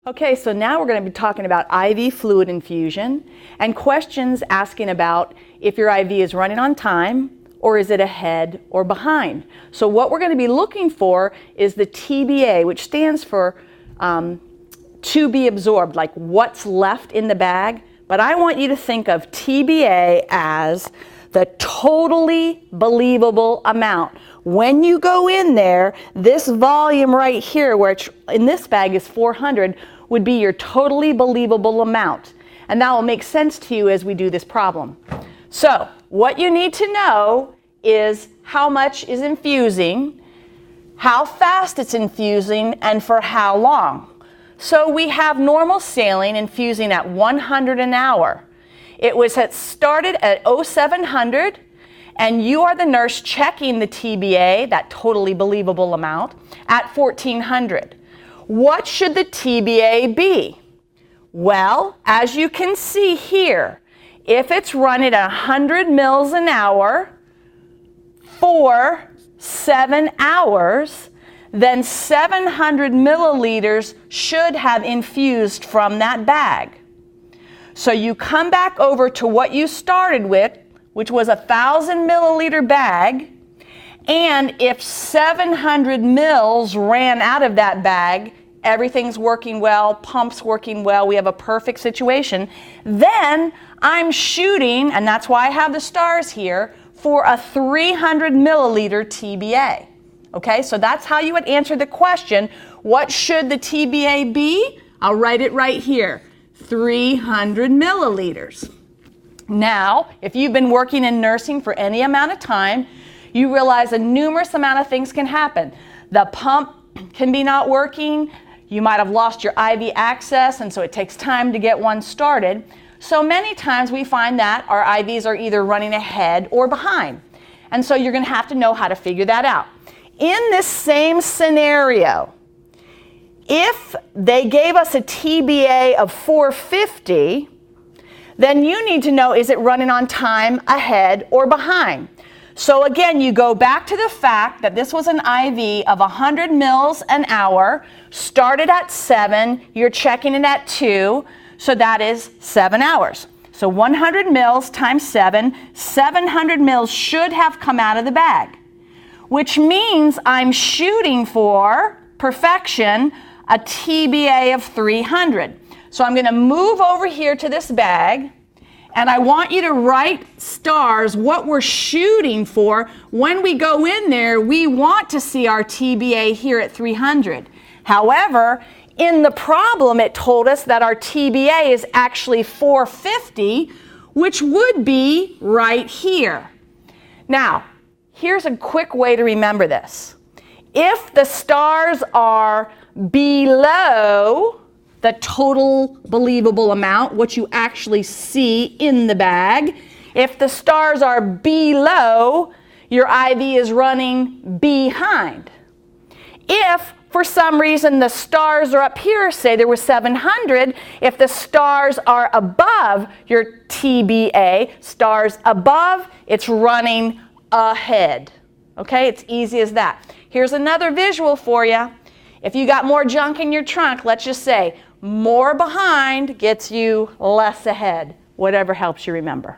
Okay, so now we're going to be talking about IV fluid infusion and questions asking about if your IV is running on time or is it ahead or behind. So what we're going to be looking for is the TBA, which stands for to be absorbed, like what's left in the bag. But I want you to think of TBA as the totally believable amount. When you go in there, this volume right here, which in this bag is 400, would be your totally believable amount. And that will make sense to you as we do this problem. So what you need to know is how much is infusing, how fast it's infusing, and for how long. So we have normal saline infusing at 100 an hour. It was started at 0700, and you are the nurse checking the TBA, that totally believable amount, at 1400. What should the TBA be? Well, as you can see here, if it's running at 100 mils an hour for 7 hours, then 700 milliliters should have infused from that bag. So you come back over to what you started with, which was a 1,000 milliliter bag, and if 700 mils ran out of that bag, everything's working well, pump's working well, we have a perfect situation, then I'm shooting, and that's why I have the stars here, for a 300 milliliter TBA. Okay, so that's how you would answer the question, what should the TBA be? I'll write it right here, 300 milliliters. Now, if you've been working in nursing for any amount of time, you realize a numerous amount of things can happen. The pump can be not working, you might have lost your IV access, and so it takes time to get one started. So many times we find that our IVs are either running ahead or behind. And so you're going to have to know how to figure that out. In this same scenario, if they gave us a TBA of 450, then you need to know, is it running on time, ahead, or behind? So again, you go back to the fact that this was an IV of 100 mils an hour, started at 7, you're checking it at 2, so that is 7 hours. So 100 mils times 7, 700 mils should have come out of the bag, which means I'm shooting for perfection, a TBA of 300. So I'm going to move over here to this bag, and I want you to write stars what we're shooting for. When we go in there, we want to see our TBA here at 300. However, in the problem, it told us that our TBA is actually 450, which would be right here. Now, here's a quick way to remember this. If the stars are below the total believable amount, what you actually see in the bag, if the stars are below, your IV is running behind. If for some reason the stars are up here, say there was 700, if the stars are above your TBA, stars above, it's running ahead. Okay, it's easy as that. Here's another visual for you. If you got more junk in your trunk, let's just say more behind gets you less ahead, whatever helps you remember.